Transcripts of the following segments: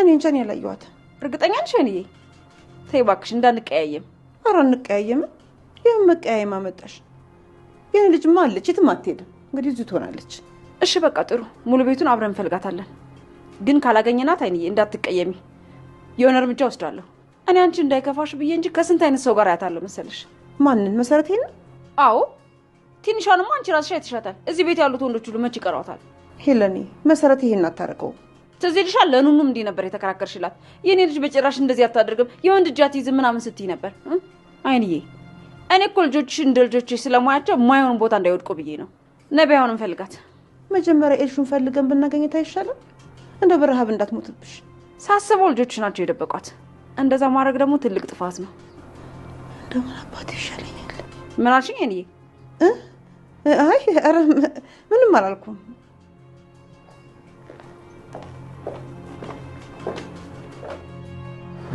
እኔ እንጃ ነው ያላየኋት። እርግጠኛ ነሽ? እኔ ተይ እባክሽ እንዳንቀያየም። ኧረ እንቀያየም። ይሄን መቀያየም አመጣሽ? የኔ ልጅማ አለች፣ የትም አትሄድም። እንግዲህ እዚሁ ትሆናለች። እሺ በቃ ጥሩ፣ ሙሉ ቤቱን አብረን እንፈልጋታለን። ግን ካላገኘናት አይንዬ እንዳትቀየሚ፣ የሆነ እርምጃ ወስዳለሁ። እኔ አንቺ እንዳይከፋሽ ብዬ እንጂ ከስንት አይነት ሰው ጋር አያታለሁ መሰለሽ። ማንን? መሰረቴን? አዎ ትንሿንማ አንቺ ራስሽ አይተሻታል። እዚህ ቤት ያሉት ወንዶች ሁሉ መች ይቀሯታል? ሄለኒ መሰረት ይሄን አታረቀው። ትዝ ይልሻል? ለኑኑም እንዲህ ነበር የተከራከርሽላት። የኔ ልጅ በጭራሽ እንደዚህ አታደርግም፣ የወንድ እጅ አትይዝም ምናምን ስትይ ነበር። አይንዬ እኔ እኮ ልጆችሽ እንደ ልጆችሽ ስለማያቸው የማይሆን ቦታ እንዳይወድቁ ብዬ ነው። ነቢይ አሁን እንፈልጋት። መጀመሪያ ኤልሹን ፈልገን ብናገኘት አይሻልም? እንደው በረሃብ እንዳትሞትብሽ። ሳስበው ልጆችሽ ናቸው የደበቋት። እንደዛ ማድረግ ደግሞ ትልቅ ጥፋት ነው። እንደው አባቴ ይሻለኛል። ምን አልሽኝ? አይንዬ አይ ኧረ ምንም አላልኩም።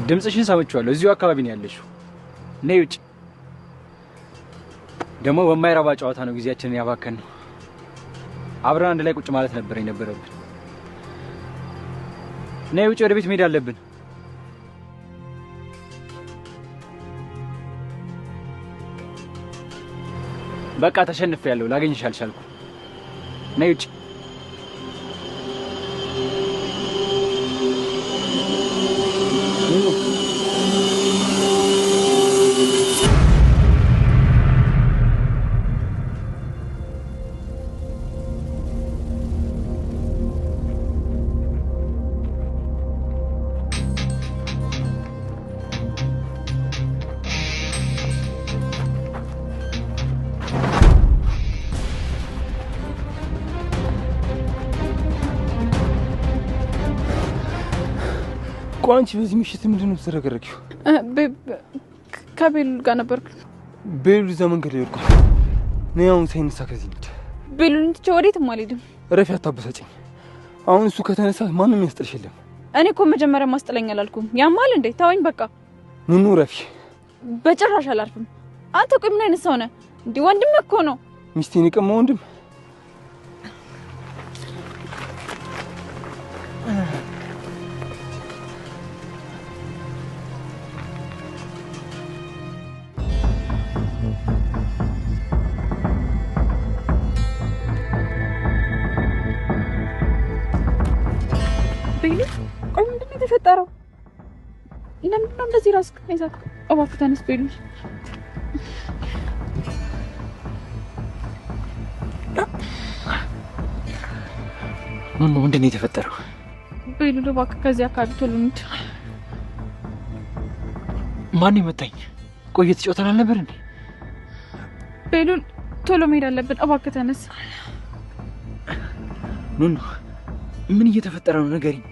ድምጽሽን ሰምቼዋለሁ። እዚሁ አካባቢ ነው ያለሽው። ነይ ውጭ። ደግሞ በማይረባ ጨዋታ ነው ጊዜያችንን ያባከነው። አብረን አንድ ላይ ቁጭ ማለት ነበር የነበረብን። ነይ ውጭ፣ ወደ ቤት መሄድ አለብን። በቃ ተሸንፌያለሁ። ላገኝሽ አልቻልኩም። ነይ ውጭ። አንቺ በዚህ ምሽት ምንድነው ተረጋግረኪው? ከቤሉል ጋር ነበርኩ። ቤሉል እዛ መንገድ ላይ ወድቋል። ነይ አሁን ሳይነሳ ከዚህ እንሂድ። ቤሉልን ትቼ ወዴትም አልሄድም። እረፊ፣ አታበሳጭኝ። አሁን እሱ ከተነሳ ማንም ያስጥልሽ የለም። እኔ እኮ መጀመሪያ ማስጥለኝ አላልኩም። ያማል እንዴ? ታወኝ በቃ። ኑኑ እረፊ። በጭራሽ አላርፍም። አንተ ቆይ ምን አይነት ሰው ነህ እንዴ? ወንድም እኮ ነው። ሚስቴን የቀማ ወንድም? ቆይ ምንድነው የተፈጠረው? ለምንድን ነው እንደዚህ ራስክ አይዛክ? እባክህ ተነስ ቤሉል። ኑኑ ምንድነው የተፈጠረው? ቤሉል እባክህ ከዚህ አካባቢ ቶሎ እንሂድ። ማን ይመጣኝ? ቆይ እየተጫወተን አልነበር እንዴ? ቤሉል ቶሎ መሄድ አለብን። እባክህ ተነስ። ኑኑ ምን እየተፈጠረ ነው? ንገሪኝ።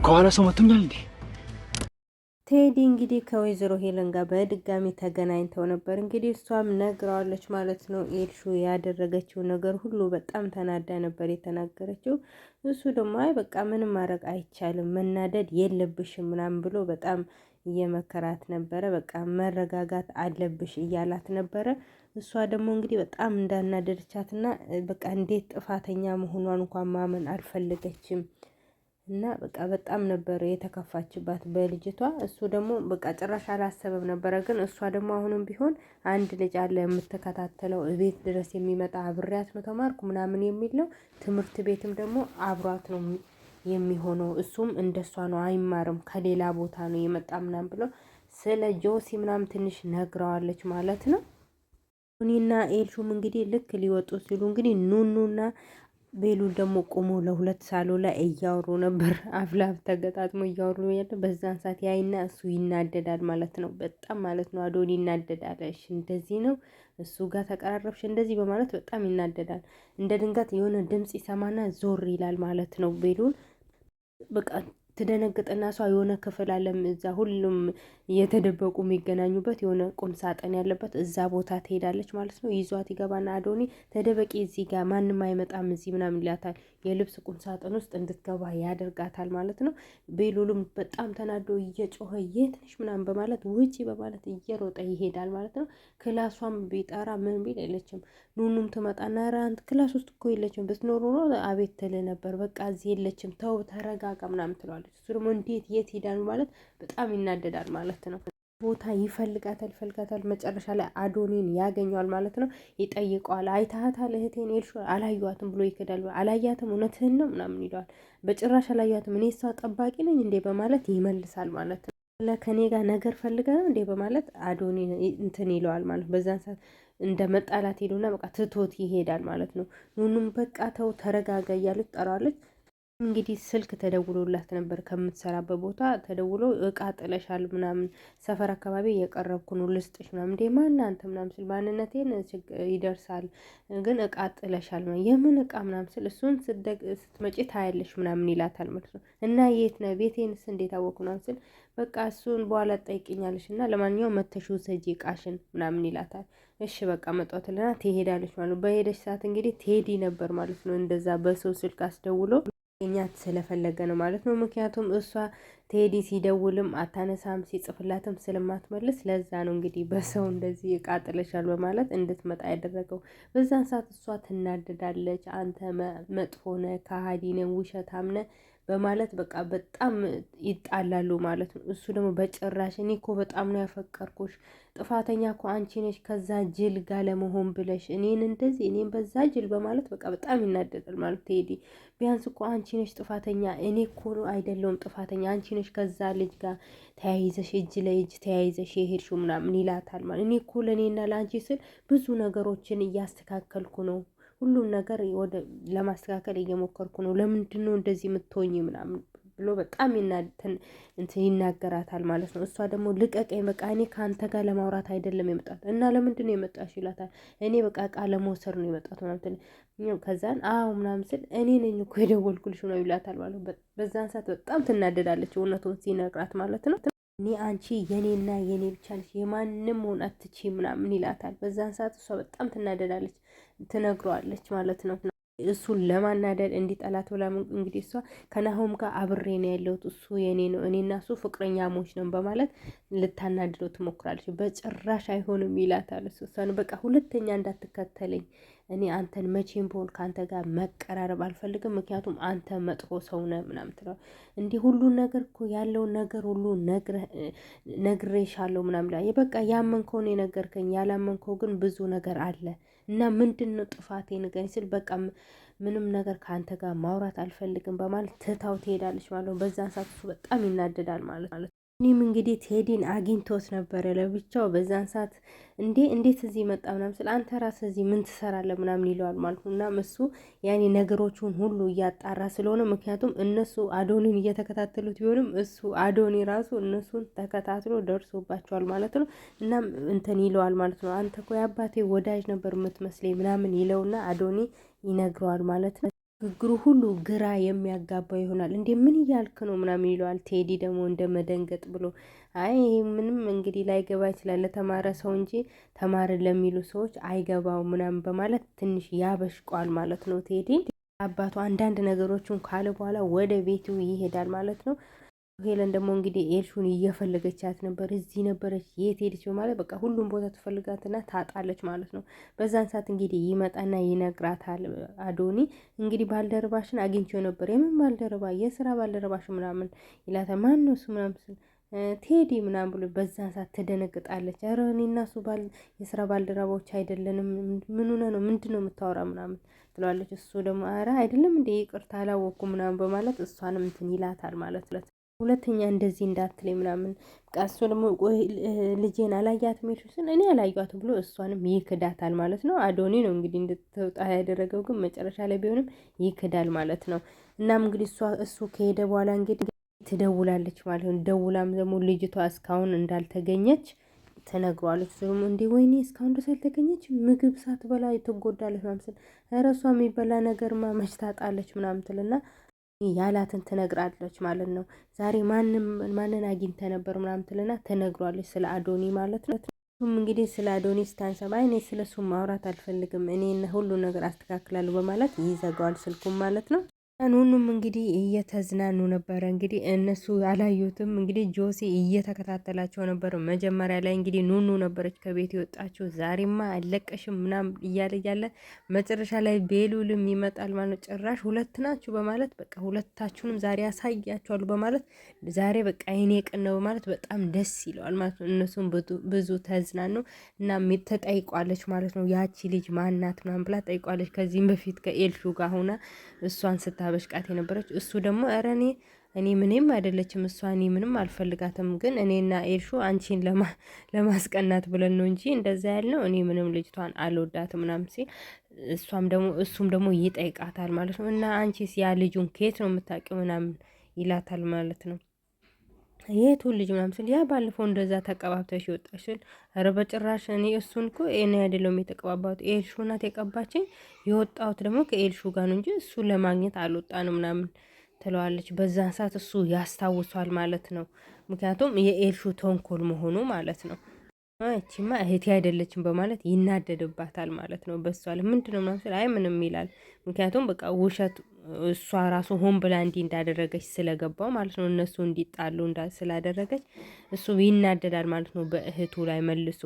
ከኋላ ሰው መጥቶኛል እንዴ? ቴዲ እንግዲህ ከወይዘሮ ሄለን ጋር በድጋሚ ተገናኝተው ነበር። እንግዲህ እሷም ነግራዋለች ማለት ነው። ኤልሹ ያደረገችው ነገር ሁሉ በጣም ተናዳ ነበር የተናገረችው። እሱ ደግሞ አይ በቃ ምንም ማድረግ አይቻልም፣ መናደድ የለብሽም ምናምን ብሎ በጣም እየመከራት ነበረ። በቃ መረጋጋት አለብሽ እያላት ነበረ። እሷ ደግሞ እንግዲህ በጣም እንዳናደደቻትና በቃ እንዴት ጥፋተኛ መሆኗን እንኳን ማመን አልፈለገችም። እና በቃ በጣም ነበር የተከፋችባት በልጅቷ። እሱ ደግሞ በቃ ጭራሽ አላሰበም ነበረ። ግን እሷ ደግሞ አሁንም ቢሆን አንድ ልጅ አለ የምትከታተለው እቤት ድረስ የሚመጣ አብሬያት ነው ተማርኩ ምናምን የሚል ነው። ትምህርት ቤትም ደግሞ አብሯት ነው የሚሆነው። እሱም እንደሷ ነው፣ አይማርም፣ ከሌላ ቦታ ነው የመጣ ምናምን ብሎ ስለ ጆሲ ምናምን ትንሽ ነግረዋለች ማለት ነው። ኑኒና ኤልሹም እንግዲህ ልክ ሊወጡ ሲሉ እንግዲህ ኑኑና ቤሉል ደግሞ ቆሞ ለሁለት ሳሎ ላይ እያወሩ ነበር። አፍላፍ ተገጣጥሞ እያወሩ ያለ በዛን ሰዓት ያይና እሱ ይናደዳል ማለት ነው። በጣም ማለት ነው። አዶኒ ይናደዳል። እሺ እንደዚህ ነው እሱ ጋር ተቀራረብሽ እንደዚህ በማለት በጣም ይናደዳል። እንደ ድንገት የሆነ ድምጽ ይሰማና ዞር ይላል ማለት ነው። ቤሉል በቃ ትደነግጥና እሷ የሆነ ክፍል አለም እዛ ሁሉም እየተደበቁ የሚገናኙበት የሆነ ቁም ሳጥን ያለበት እዛ ቦታ ትሄዳለች ማለት ነው። ይዟት ይገባና አዶኒ ተደበቂ እዚህ ጋር ማንም አይመጣም እዚህ ምናምን ይላታል። የልብስ ቁም ሳጥን ውስጥ እንድትገባ ያደርጋታል ማለት ነው። ቤሉልም በጣም ተናዶ እየጮኸ የት ነሽ ምናምን በማለት ውጪ በማለት እየሮጠ ይሄዳል ማለት ነው። ክላሷም ቢጠራ ምን ቢል የለችም። ኑኑም ትመጣና ራንት ክላስ ውስጥ እኮ የለችም ብትኖሩ ነው አቤት ትል ነበር። በቃ እዚህ የለችም ተው ተረጋጋ ምናምን ትለዋለች። እሱ ደግሞ እንዴት የት ሄዳል ማለት በጣም ይናደዳል ማለት ነው። ቦታ ይፈልጋታል። መጨረሻ ላይ አዶኒን ያገኘዋል ማለት ነው። ይጠይቀዋል። አይታሃታል እህቴን ኤልሹ? አላየኋትም ብሎ ይክዳል። አላያትም? እውነትህን ነው ምናምን ይለዋል። በጭራሽ አላየኋትም እኔ እሷ ጠባቂ ነኝ እንዴ በማለት ይመልሳል ማለት ነው። ከኔ ጋር ነገር ፈልገ ነው እንዴ በማለት አዶኒ እንትን ይለዋል ማለት ነው። በዛን ሰዓት እንደ መጣላት ሄዱና በቃ ትቶት ይሄዳል ማለት ነው። ኑኑም በቃ ተው ተረጋጋ እያለች ጠራዋለች። እንግዲህ ስልክ ተደውሎላት ነበር ከምትሰራበት ቦታ ተደውሎ እቃ ጥለሻል ምናምን ሰፈር አካባቢ እየቀረብኩ ነው ልስጥሽ ምናምን እንዴ ማን አንተ ምናምን ስል ማንነቴን ይደርሳል ግን እቃ ጥለሻል የምን እቃ ምናምን ስል እሱን ስትመጪ ታያለሽ ምናምን ይላታል ማለት ነው። እና የት ነው ቤቴንስ እንዴት አወኩ ምናምን ስል በቃ እሱን በኋላ ትጠይቅኛለሽ እና ለማንኛውም መተሽ ውሰጂ እቃሽን ምናምን ይላታል። እሺ በቃ መጣሁትና ትሄዳለች ማለት ነው። በሄደች ሰዓት እንግዲህ ቴዲ ነበር ማለት ነው እንደዛ በሰው ስልክ አስደውሎ ኛት ስለፈለገ ነው ማለት ነው። ምክንያቱም እሷ ቴዲ ሲደውልም አታነሳም ሲጽፍላትም ስለማትመልስ ለዛ ነው እንግዲህ በሰው እንደዚህ እቃ ጥለሻል በማለት እንድትመጣ ያደረገው። በዛን ሰዓት እሷ ትናደዳለች። አንተ መጥፎ ነህ፣ ከሃዲ ነህ፣ ውሸታም ነህ በማለት በቃ በጣም ይጣላሉ ማለት ነው። እሱ ደግሞ በጭራሽ እኔ እኮ በጣም ነው ያፈቀርኩሽ፣ ጥፋተኛ እኮ አንቺ ነሽ ከዛ ጅል ጋር ለመሆን ብለሽ እኔን እንደዚህ እኔን በዛ ጅል በማለት በቃ በጣም ይናደዳል ማለት ቴዲ። ቢያንስ እኮ አንቺ ነሽ ጥፋተኛ እኔ እኮ አይደለሁም ጥፋተኛ አንቺ ነሽ ከዛ ልጅ ጋር ተያይዘሽ እጅ ለእጅ ተያይዘሽ የሄድሽው ምናምን ይላታል ማለት እኔ እኮ ለእኔና ለአንቺ ስል ብዙ ነገሮችን እያስተካከልኩ ነው ሁሉም ነገር ወደ ለማስተካከል እየሞከርኩ ነው። ለምንድን ነው እንደዚህ የምትሆኝ ምናምን ብሎ በጣም ይናገራታል ማለት ነው። እሷ ደግሞ ልቀቀኝ በቃ እኔ ከአንተ ጋር ለማውራት አይደለም የመጣሁት እና ለምንድን ነው የመጣሽ ይላታል። እኔ በቃ እቃ ለመውሰድ ነው የመጣሁት ምናምን ከዛን አዎ ምናምን ስል እኔ ነኝ እኮ የደወልኩልሽ ነው ይላታል ማለት ነው። በዛን ሰዓት በጣም ትናደዳለች እውነቱን ሲነግራት ማለት ነው። እኔ አንቺ የኔና የኔ ብቻ ነሽ የማንም መሆን አትችይም ምናምን ይላታል። በዛን ሰዓት እሷ በጣም ትናደዳለች ትነግረዋለች ማለት ነው። እሱን ለማናደድ እንዲጠላት ብላ እንግዲህ እሷ ከናሆም ጋር አብሬ ነው ያለሁት እሱ የኔ ነው እኔና እሱ ፍቅረኛሞች ነን በማለት ልታናድደው ትሞክራለች። በጭራሽ አይሆንም ይላታል እሷን በቃ ሁለተኛ እንዳትከተለኝ እኔ አንተን መቼም ቢሆን ከአንተ ጋር መቀራረብ አልፈልግም ምክንያቱም አንተ መጥፎ ሰው ነህ ምናምን ትለው። እንዲህ ሁሉን ነገር እኮ ያለውን ነገር ሁሉ ነግሬሻለሁ ምናምን ላይ በቃ ያመንከው ነው የነገርከኝ ያላመንከው ግን ብዙ ነገር አለ እና ምንድን ነው ጥፋቴ ንገረኝ ስል በቃ ምንም ነገር ከአንተ ጋር ማውራት አልፈልግም በማለት ትታው ትሄዳለች ማለት ነው። በዛን ሰዓት እሱ በጣም ይናደዳል ማለት ነው። እኔም እንግዲህ ቴዲን አግኝቶት ነበረ ለብቻው በዛን ሰዓት እንዴት እዚህ መጣ ምናምን ስለ አንተ ራስህ እዚህ ምን ትሰራለህ ምናምን ይለዋል ማለት ነው። እና እሱ ያኔ ነገሮቹን ሁሉ እያጣራ ስለሆነ ምክንያቱም እነሱ አዶኒን እየተከታተሉት ቢሆንም እሱ አዶኒ ራሱ እነሱን ተከታትሎ ደርሶባቸዋል ማለት ነው። እናም እንትን ይለዋል ማለት ነው። አንተ እኮ የአባቴ ወዳጅ ነበር የምትመስለኝ ምናምን ይለውና አዶኒ ይነግረዋል ማለት ነው። ንግግሩ ሁሉ ግራ የሚያጋባ ይሆናል። እንዴ ምን እያልክ ነው ምናምን ይለዋል። ቴዲ ደግሞ እንደ መደንገጥ ብሎ አይ ምንም እንግዲህ ላይገባ ይችላል ለተማረ ሰው እንጂ ተማርን ለሚሉ ሰዎች አይገባው ምናምን በማለት ትንሽ ያበሽቋል ማለት ነው። ቴዲ አባቱ አንዳንድ ነገሮችን ካለ በኋላ ወደ ቤቱ ይሄዳል ማለት ነው። ሄለን ደግሞ እንግዲህ ኤልሹን እየፈለገቻት ነበር። እዚህ ነበረች የት ሄደች በማለት በቃ ሁሉም ቦታ ትፈልጋትና ታጣለች ማለት ነው። በዛን ሰዓት እንግዲህ ይመጣና ይነግራታል አዶኒ እንግዲህ ባልደረባሽን አግኝቼው ነበር። የምን ባልደረባ? የስራ ባልደረባሽ ምናምን ይላታል። ማን ነው እሱ ምናምን ስል ቴዲ ምናምን ብሎ በዛን ሰዓት ትደነግጣለች። ኧረ እኔና እሱ የስራ ባልደረባዎች አይደለንም ምን ሆነ ነው ምንድን ነው የምታወራ ምናምን ትለዋለች። እሱ ደግሞ ኧረ አይደለም እንደ ይቅርታ አላወኩም ምናምን በማለት እሷንም እንትን ይላታል ማለት ነው። ሁለተኛ እንደዚህ እንዳትለኝ ምናምን በቃ እሱ ደግሞ ልጄን አላያትም ሄድሽን እኔ አላያትም ብሎ እሷንም ይክዳታል ማለት ነው። አዶኒ ነው እንግዲህ እንድትወጣ ያደረገው ግን መጨረሻ ላይ ቢሆንም ይክዳል ማለት ነው። እናም እንግዲህ እሱ ከሄደ በኋላ እንግዲህ ትደውላለች ማለት ነው። ደውላም ደግሞ ልጅቷ እስካሁን እንዳልተገኘች ተነግሯለች። እሱም እንዴ ወይኔ እስካሁን ድረስ አልተገኘች ምግብ ሳትበላ ትጎዳለች ምናምን ስል ኧረ እሷ የሚበላ ነገርማ መች ታጣለች ምናምን ትልና ያላትን ትነግራለች ማለት ነው። ዛሬ ማንን አግኝተ ነበር ምናምን ትልና ትነግሯለች ስለ አዶኒ ማለት ነው። እንግዲህ ስለ አዶኒ ስታንሰባ እኔ ስለ እሱ ማውራት አልፈልግም እኔ ሁሉ ነገር አስተካክላለሁ በማለት ይዘጋዋል ስልኩን ማለት ነው። ኑኑም እንግዲህ እየተዝናኑ ነበረ። እንግዲህ እነሱ ያላዩትም እንግዲህ ጆሲ እየተከታተላቸው ነበር። መጀመሪያ ላይ እንግዲህ ኑኑ ነበረች ከቤት የወጣችው። ዛሬማ አለቀሽም ምናምን እያለ መጨረሻ ላይ ቤሉልም ይመጣል ማለት ጭራሽ ሁለት ናችሁ በማለት በቃ ሁለታችሁንም ዛሬ ያሳያቸዋሉ በማለት ዛሬ በቃ የኔ ቀን ነው በማለት በጣም ደስ ይለዋል ማለት ነው። እነሱም ብዙ ተዝናኑ እና ተጠይቋለች ማለት ነው። ያቺ ልጅ ማናት ምናምን ብላ ጠይቋለች። ከዚህም በፊት ከኤልሹ ጋር ሆና እሷን ስታበሽቃት የነበረች እሱ ደግሞ ኧረ እኔ ምንም አይደለችም እሷ እኔ ምንም አልፈልጋትም፣ ግን እኔና ኤልሹ አንቺን ለማስቀናት ብለን ነው እንጂ እንደዛ ያልነው እኔ ምንም ልጅቷን አልወዳትም ምናምን ሲል እሱም ደግሞ ይጠይቃታል ማለት ነው። እና አንቺስ ያ ልጁን ከየት ነው የምታውቂው ምናምን ይላታል ማለት ነው። የቱ ልጅ ምናምን ስል ያ ባለፈው እንደዛ ተቀባብተሽ ይወጣሽ ስል ኧረ በጭራሽ እኔ እሱን እኮ እኔ አይደለም የተቀባባሁት ኤልሹ ናት የቀባችኝ፣ የወጣሁት ደግሞ ከኤልሹ ጋር ነው እንጂ እሱ ለማግኘት አልወጣንም ምናምን ትለዋለች። በዛን ሰዓት እሱ ያስታውሷል ማለት ነው። ምክንያቱም የኤልሹ ተንኮል መሆኑ ማለት ነው። እቺማ እህቴ አይደለችም በማለት ይናደድባታል ማለት ነው። በሷ ላይ ምንድነው ምናምን አይ ምንም ይላል። ምክንያቱም በቃ ውሸት እሷ ራሱ ሆን ብላ እንዳደረገች ስለገባው ማለት ነው። እነሱ እንዲጣሉ ስላደረገች እሱ ይናደዳል ማለት ነው በእህቱ ላይ መልሶ።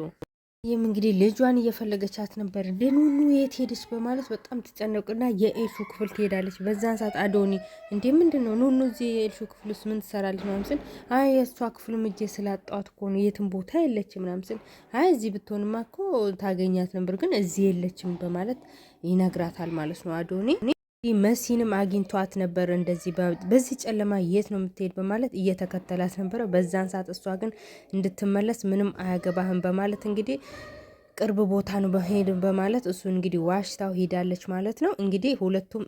ይህም እንግዲህ ልጇን እየፈለገቻት ነበር። ኑኑ የት ሄደች በማለት በጣም ትጨነቁና የኤልሹ ክፍል ትሄዳለች። በዛን ሰዓት አዶኒ እንዴ ምንድን ነው ኑኑ እዚህ የኤልሹ ክፍል ውስጥ ምን ትሰራለች ምናምን ስል አይ የእሷ ክፍል እጄ ስላጣዋት እኮ ነው የትም ቦታ የለችም ምናምን ስል አይ እዚህ ብትሆንማ እኮ ታገኛት ነበር ግን እዚህ የለችም በማለት ይነግራታል ማለት ነው አዶኒ። መሲንም አግኝቷት ነበር። እንደዚህ በዚህ ጨለማ የት ነው የምትሄድ በማለት እየተከተላት ነበረ። በዛን ሰዓት እሷ ግን እንድትመለስ ምንም አያገባህም በማለት እንግዲህ ቅርብ ቦታ ነው በሄድ በማለት እሱ እንግዲህ ዋሽታው ሄዳለች ማለት ነው። እንግዲህ ሁለቱም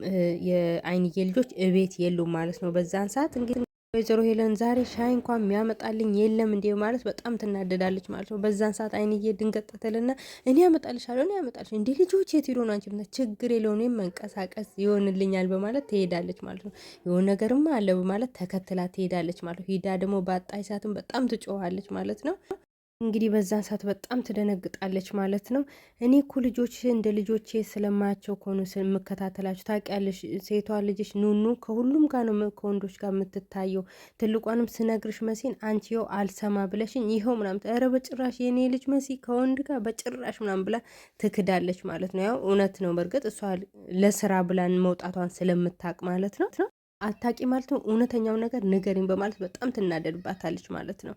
የአይንዬ ልጆች እቤት የሉም ማለት ነው። በዛን ሰዓት እንግዲህ ወይዘሮ ሄለን ዛሬ ሻይ እንኳን የሚያመጣልኝ የለም እንዴ ማለት በጣም ትናደዳለች ማለት ነው። በዛን ሰዓት አይንዬ ድንገት ትልና እኔ ያመጣልሻለሁ እኔ ያመጣልሽ እንዴ ልጆች የት ሄዶ ናቸው ችግር የለውም መንቀሳቀስ ይሆንልኛል በማለት ትሄዳለች ማለት ነው። የሆነ ነገርማ አለ በማለት ተከትላ ትሄዳለች ማለት ነው። ሂዳ ደግሞ በአጣይ ሰዓትም በጣም ትጮኻለች ማለት ነው። እንግዲህ በዛን ሰዓት በጣም ትደነግጣለች ማለት ነው። እኔ እኮ ልጆች እንደ ልጆቼ ስለማያቸው ከሆኑ የምከታተላቸው ታውቂያለሽ፣ ሴቷ ልጅሽ ኑኑ ከሁሉም ጋር ነው ከወንዶች ጋር የምትታየው። ትልቋንም ስነግርሽ መሲን አንቺ ይኸው አልሰማ ብለሽኝ ይኸው ምናምን፣ ኧረ በጭራሽ የኔ ልጅ መሲ ከወንድ ጋር በጭራሽ ምናምን ብላ ትክዳለች ማለት ነው። ያው እውነት ነው በእርግጥ እሷ ለስራ ብላን መውጣቷን ስለምታውቅ ማለት ነው። አታቂ ማለት ነው። እውነተኛው ነገር ንገሪኝ በማለት በጣም ትናደድባታለች ማለት ነው።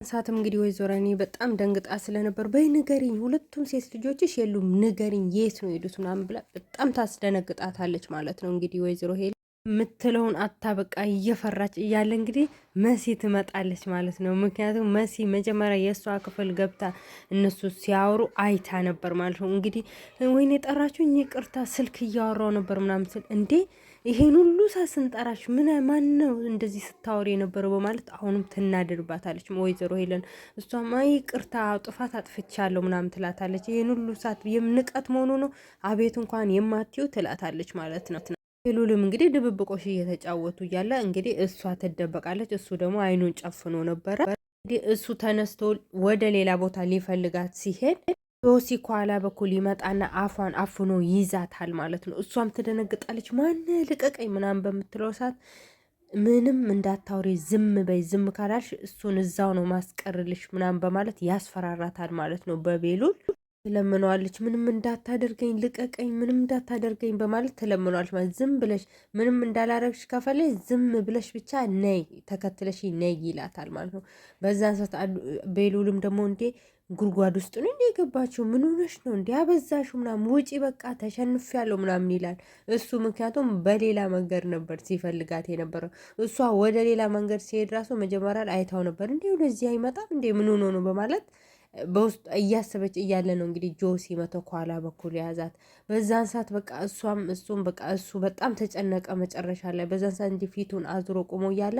ሰዓትም እንግዲህ ወይዘሮ እኔ በጣም ደንግጣ ስለነበር በይ ንገሪኝ፣ ሁለቱም ሴት ልጆችሽ የሉም ንገሪኝ፣ የት ነው ሄዱት ምናምን ብላ በጣም ታስደነግጣታለች ማለት ነው። እንግዲህ ወይዘሮ ሄል የምትለውን አታበቃ እየፈራች እያለ እንግዲህ መሲ ትመጣለች ማለት ነው። ምክንያቱም መሲ መጀመሪያ የእሷ ክፍል ገብታ እነሱ ሲያወሩ አይታ ነበር ማለት ነው። እንግዲህ ወይኔ ጠራችሁኝ ይቅርታ ስልክ እያወራው ነበር ምናምን ስል እንዴ ይሄን ሁሉ ሳስንጠራሽ ማን ነው እንደዚህ ስታወሪ የነበረው በማለት አሁንም ትናደርባታለች ወይዘሮ ሄለን። እሷም ይቅርታ ጥፋት አጥፍቻለሁ ምናምን ትላታለች። ይሄን ሁሉ ሰዓት የምንቀት መሆኑ ነው አቤት እንኳን የማትዩ ትላታለች ማለት ነው። ሉልም እንግዲህ ድብብቆሽ እየተጫወቱ እያለ እንግዲህ እሷ ትደበቃለች። እሱ ደግሞ አይኑን ጨፍኖ ነበረ። እንግዲህ እሱ ተነስቶ ወደ ሌላ ቦታ ሊፈልጋት ሲሄድ ጆሲ ከኋላ በኩል ይመጣና አፏን አፍኖ ይዛታል ማለት ነው። እሷም ትደነግጣለች። ማን ልቀቀኝ ምናምን በምትለው ሰዓት ምንም እንዳታውሪ ዝም በይ፣ ዝም ካላልሽ እሱን እዛው ነው ማስቀርልሽ ምናምን በማለት ያስፈራራታል ማለት ነው። በቤሉል ትለምነዋለች። ምንም እንዳታደርገኝ ልቀቀኝ፣ ምንም እንዳታደርገኝ በማለት ትለምነዋለች። ማለት ዝም ብለሽ ምንም እንዳላረግሽ ከፈለሽ ዝም ብለሽ ብቻ ነይ ተከትለሽ ነይ ይላታል ማለት ነው። በዛን ሰዓት ቤሉልም ደግሞ እንዴ ጉድጓድ ውስጥ ነው እንዴ የገባችው? ምን ሆነሽ ነው እንዴ አበዛሹ ምናምን ውጪ በቃ ተሸንፊያለሁ ምናምን ይላል እሱ። ምክንያቱም በሌላ መንገድ ነበር ሲፈልጋት የነበረው። እሷ ወደ ሌላ መንገድ ሲሄድ ራሱ መጀመሪያ አይታው ነበር። እንዴ ወደዚህ አይመጣም እንዴ ምን ሆኖ ነው በማለት በውስጥ እያሰበች እያለ ነው እንግዲህ ጆሲ መቶ ከኋላ በኩል የያዛት። በዛን ሰዓት በቃ እሱም በቃ እሱ በጣም ተጨነቀ መጨረሻ ላይ። በዛን ሰዓት እንዲህ ፊቱን አዙሮ ቆሞ እያለ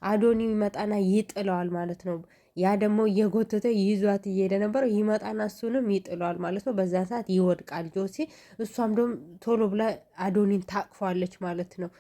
አዶኒ ይመጣና ይጥለዋል ማለት ነው። ያ ደግሞ እየጎተተ ይዟት እየሄደ ነበር። ይመጣና እሱንም ይጥለዋል ማለት ነው። በዛን ሰዓት ይወድቃል ጆሲ። እሷም ደግሞ ቶሎ ብላ አዶኒን ታቅፏለች ማለት ነው።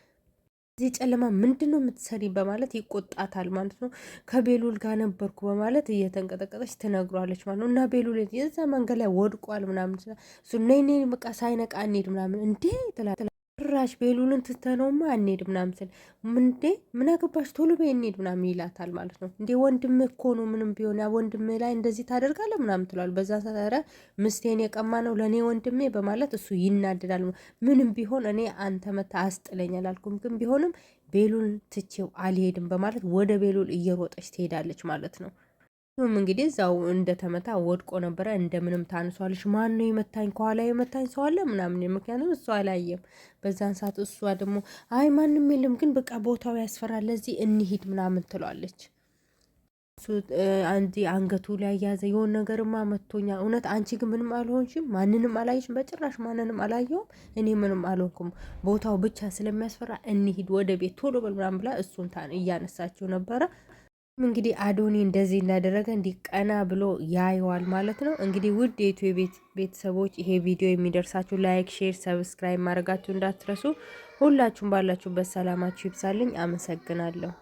እዚህ ጨለማ ምንድነው የምትሰሪ በማለት ይቆጣታል ማለት ነው። ከቤሉል ጋር ነበርኩ በማለት እየተንቀጠቀጠች ትነግሯለች ማለት ነው። እና ቤሉል የዛ መንገድ ላይ ወድቋል ምናምን እሱ ነይ በቃ ሳይነቃ እንሂድ ምናምን እንዴ ትላለች። ራሽ ቤሉልን ትተነውማ እንሂድ ምናምን ስል እንዴ ምን አገባሽ ቶሎ በይ እንሂድ ምናምን ይላታል ማለት ነው። እንዴ ወንድምህ እኮ ነው ምንም ቢሆን ያ ወንድምህ ላይ እንደዚህ ታደርጋለህ ምናምን ትሏል። በዛ ሰረ ምስቴን የቀማ ነው ለእኔ ወንድሜ በማለት እሱ ይናደዳል። ምንም ቢሆን እኔ አንተ መታ አስጥለኛል አልኩም፣ ግን ቢሆንም ቤሉል ትቼው አልሄድም በማለት ወደ ቤሉል እየሮጠች ትሄዳለች ማለት ነው። እንግዲህ እዛው እንደተመታ ወድቆ ነበረ። እንደምንም ታንሷለች። ማን ነው የመታኝ? ከኋላ የመታኝ ሰው አለ ምናምን። ምክንያቱም እሱ አላየም በዛን ሰዓት። እሷ ደግሞ አይ ማንም የለም ግን በቃ ቦታው ያስፈራል ለዚህ እንሂድ ምናምን ትሏለች። እሱ አንገቱ ላይ ያዘ የሆነ ነገርማ መቶኛ። እውነት አንቺ ግን ምንም አልሆንሽም? ማንንም አላየሽም? በጭራሽ ማንንም አላየውም። እኔ ምንም አልሆንኩም። ቦታው ብቻ ስለሚያስፈራ እንሂድ ወደ ቤት ቶሎ በል ምናምን ብላ እሱን እያነሳችው ነበረ። እንግዲህ አዶኒ እንደዚህ እንዳደረገ እንዲቀና ብሎ ያየዋል ማለት ነው። እንግዲህ ውድ የኢትዮ ቤተሰቦች ይሄ ቪዲዮ የሚደርሳችሁ ላይክ፣ ሼር፣ ሰብስክራይብ ማድረጋችሁ እንዳትረሱ። ሁላችሁም ባላችሁበት ሰላማችሁ ይብዛልኝ። አመሰግናለሁ።